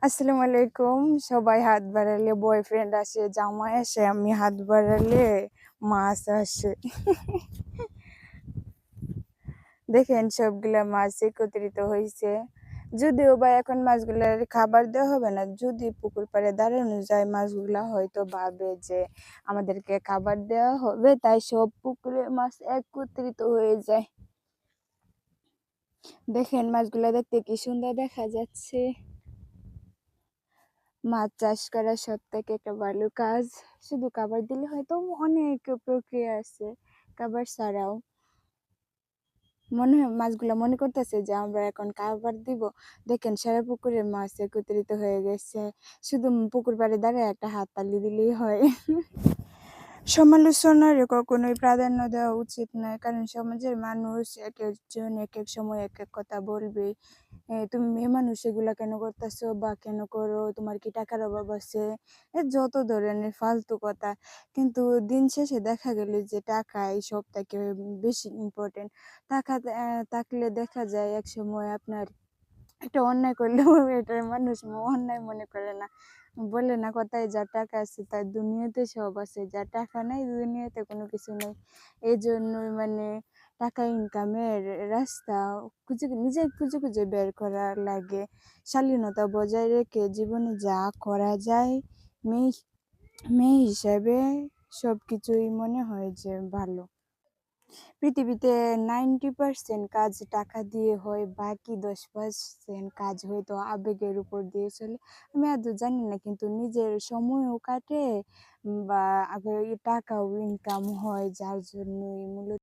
আসসালামু আলাইকুম। সবাই হাত বাড়ালে বয়ফ্রেন্ড আসে, জামাই আসে, আমি হাত বাড়ালে মাছ আসে। দেখেন সবগুলা মাছ একত্রিত হইছে। যদিও বা এখন মাছগুলার খাবার দেওয়া হবে না। যদি পুকুর পাড়ে দাঁড়ানো যায় মাছগুলা হয়তো ভাবে যে আমাদেরকে খাবার দেওয়া হবে, তাই সব পুকুরের মাছ একত্রিত হয়ে যায়। দেখেন মাছগুলা দেখতে কি সুন্দর দেখা যাচ্ছে। মাছ চাষ করা সবথেকে একটা ভালো কাজ। শুধু খাবার দিলে হয়তো অনেক প্রক্রিয়া আছে খাবার ছাড়াও। মাছগুলা মনে করতেছে যে আমরা এখন খাবার দিব। দেখেন সারা পুকুরের মাছ একত্রিত হয়ে গেছে। শুধু পুকুর পাড়ে দাঁড়ায় একটা হাততালি দিলেই হয়। সমালোচনার কখনোই প্রাধান্য দেওয়া উচিত নয়, কারণ সমাজের মানুষ এক একজন এক এক সময় এক এক কথা বলবেই। তুমি মেয়ে মানুষ এগুলা কেন করতেছো বা কেন করো, তোমার কি টাকার অভাব আছে, যত ধরনের ফালতু কথা। কিন্তু দিন শেষে দেখা গেল যে টাকাই সব থেকে বেশি ইম্পর্টেন্ট। টাকা থাকলে দেখা যায় এক সময় আপনার একটা অন্যায় করলেও এটা মানুষ অন্যায় মনে করে না। বলে না কথায়, যার টাকা আছে তার দুনিয়াতে সব আছে, যার টাকা নাই দুনিয়াতে কোনো কিছু নেই। এই জন্যই টাকা ইনকামের রাস্তা নিজে খুঁজে খুঁজে বের করা লাগে। শালীনতা বজায় রেখে জীবনে যা করা যায়, মেয়ে মেয়ে হিসাবে সবকিছুই মনে হয় যে ভালো। পৃথিবীতে 90% কাজ টাকা দিয়ে হয়, বাকি 10% কাজ হয়তো আবেগের উপর দিয়ে চলে। আমি আদৌ জানি না, কিন্তু নিজের সময়ও কাটে বা আবার টাকাও ইনকাম হয়, যার জন্যই মূলত